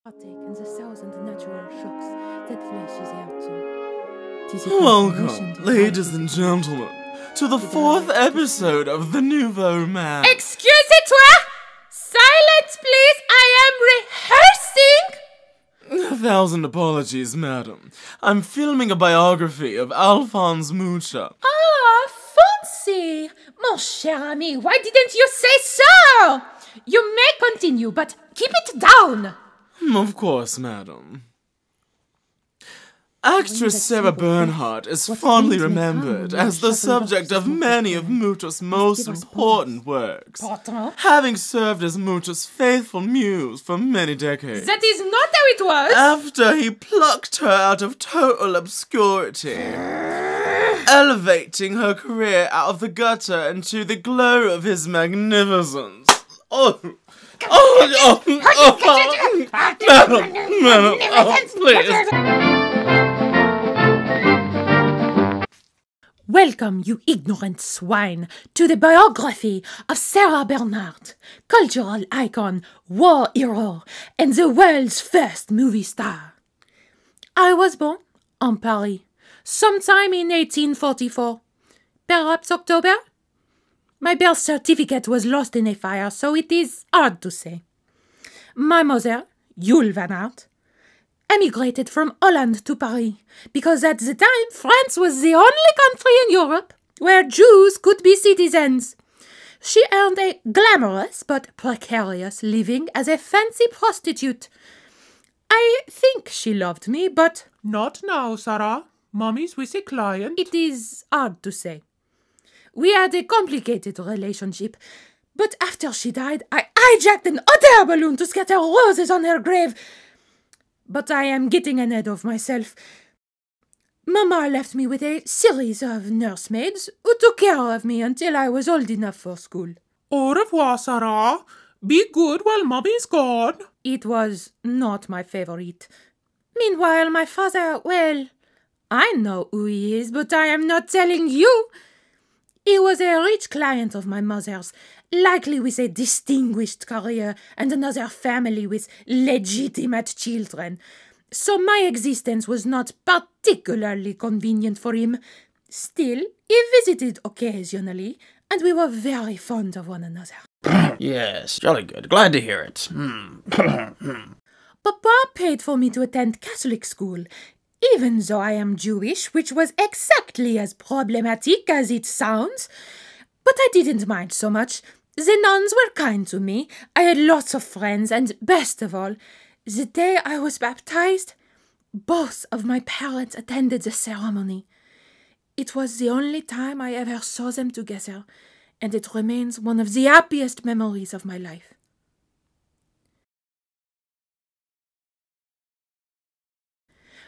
partake in the thousand natural shocks that flesh is heir to. Welcome, ladies and gentlemen, to the fourth episode of The Nouveau Man. Excusez-toi! Silence, please! I am rehearsing! 1,000 apologies, madam. I'm filming a biography of Alphonse Mucha. Ah, fancy! Mon cher ami, why didn't you say so? You may continue, but keep it down! Of course, madam. Actress Sarah Bernhardt is fondly remembered as the subject of many of Mucha's most important works, having served as Mucha's faithful muse for many decades. That is not how it was! After he plucked her out of total obscurity, elevating her career out of the gutter into the glow of his magnificence. Madam, please. Welcome, you ignorant swine, to the biography of Sarah Bernhardt, cultural icon, war hero, and the world's first movie star. I was born in Paris, sometime in 1844, perhaps October. My birth certificate was lost in a fire, so it is hard to say. My mother, Yule Van Aert, emigrated from Holland to Paris, because at the time France was the only country in Europe where Jews could be citizens. She earned a glamorous but precarious living as a fancy prostitute. I think she loved me, but... Not now, Sarah. Mommy's with a client. It is hard to say. We had a complicated relationship, but after she died, I hijacked an hot air balloon to scatter roses on her grave. But I am getting ahead of myself. Mama left me with a series of nursemaids who took care of me until I was old enough for school. Au revoir, Sarah. Be good while Mommy's gone. It was not my favorite. Meanwhile, my father, well, I know who he is, but I am not telling you. He was a rich client of my mother's, likely with a distinguished career and another family with legitimate children. So my existence was not particularly convenient for him. Still, he visited occasionally, and we were very fond of one another. Yes, jolly good. Glad to hear it. Papa paid for me to attend Catholic school, even though I am Jewish, which was exactly as problematic as it sounds. But I didn't mind so much. The nuns were kind to me. I had lots of friends, and best of all, the day I was baptized, both of my parents attended the ceremony. It was the only time I ever saw them together, and it remains one of the happiest memories of my life.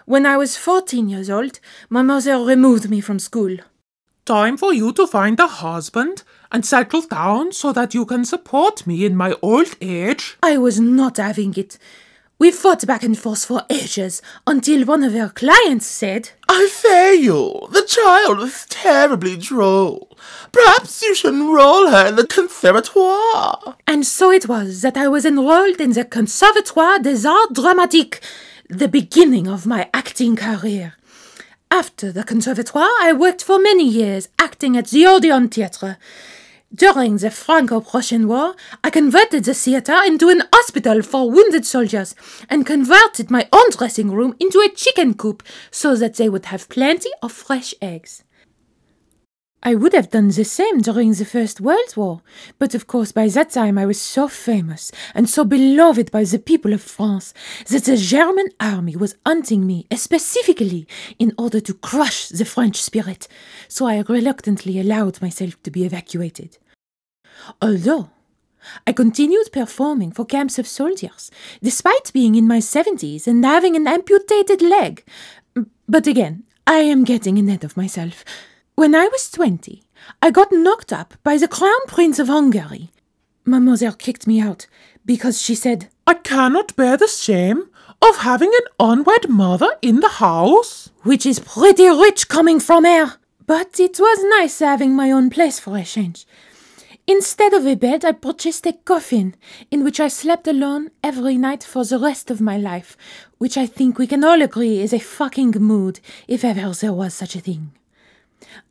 When I was 14 years old, my mother removed me from school. Time for you to find a husband and settle down so that you can support me in my old age. I was not having it. We fought back and forth for ages, until one of her clients said, I fear you, the child is terribly droll. Perhaps you should enroll her in the conservatoire. And so it was that I was enrolled in the Conservatoire des Arts Dramatiques, the beginning of my acting career. After the Conservatoire, I worked for many years acting at the Odeon Theatre. During the Franco-Prussian War, I converted the theatre into an hospital for wounded soldiers and converted my own dressing room into a chicken coop so that they would have plenty of fresh eggs. I would have done the same during the First World War, but of course by that time I was so famous and so beloved by the people of France that the German army was hunting me specifically in order to crush the French spirit, so I reluctantly allowed myself to be evacuated. Although I continued performing for camps of soldiers, despite being in my 70s and having an amputated leg. But again, I am getting ahead of myself. When I was 20, I got knocked up by the Crown Prince of Hungary. My mother kicked me out because she said, I cannot bear the shame of having an unwed mother in the house. Which is pretty rich coming from her. But it was nice having my own place for a change. Instead of a bed, I purchased a coffin, in which I slept alone every night for the rest of my life, which I think we can all agree is a fucking mood, if ever there was such a thing.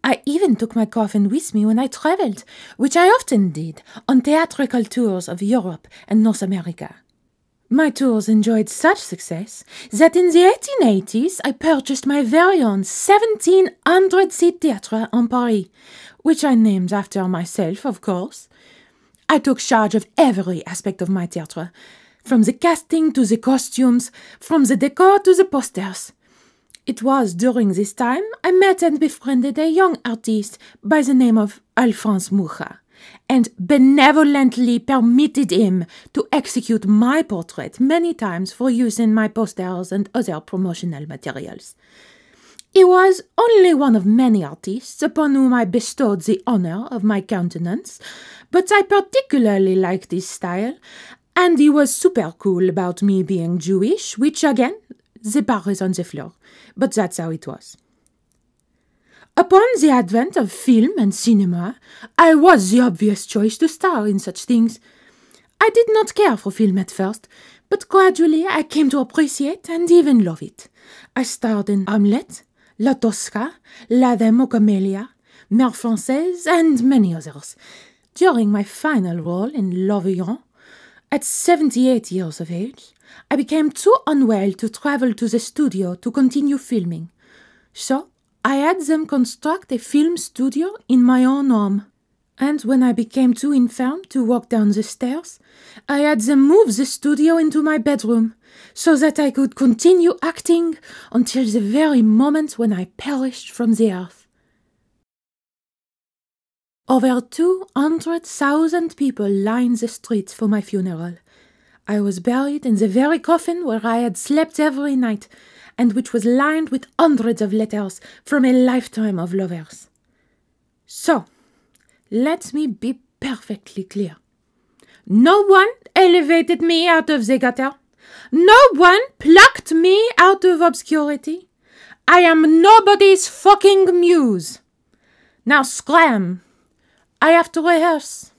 I even took my coffin with me when I travelled, which I often did, on theatrical tours of Europe and North America. My tours enjoyed such success that in the 1880s I purchased my very own 1,700-seat theatre in Paris, which I named after myself, of course. I took charge of every aspect of my theatre, from the casting to the costumes, from the decor to the posters. It was during this time I met and befriended a young artist by the name of Alphonse Mucha, and benevolently permitted him to execute my portrait many times for use in my posters and other promotional materials. He was only one of many artists upon whom I bestowed the honor of my countenance, but I particularly liked his style, and he was super cool about me being Jewish, which again, the bar is on the floor, but that's how it was. Upon the advent of film and cinema, I was the obvious choice to star in such things. I did not care for film at first, but gradually I came to appreciate and even love it. I starred in Hamlet, La Tosca, La Dame aux Camélias, Mère Française, and many others. During my final role in L'Orient, at 78 years of age, I became too unwell to travel to the studio to continue filming. So, I had them construct a film studio in my own home. And when I became too infirm to walk down the stairs, I had them move the studio into my bedroom, so that I could continue acting until the very moment when I perished from the earth. Over 200,000 people lined the streets for my funeral. I was buried in the very coffin where I had slept every night, and which was lined with hundreds of letters from a lifetime of lovers. So, let me be perfectly clear. No one elevated me out of the gutter. No one plucked me out of obscurity. I am nobody's fucking muse. Now scram. I have to rehearse.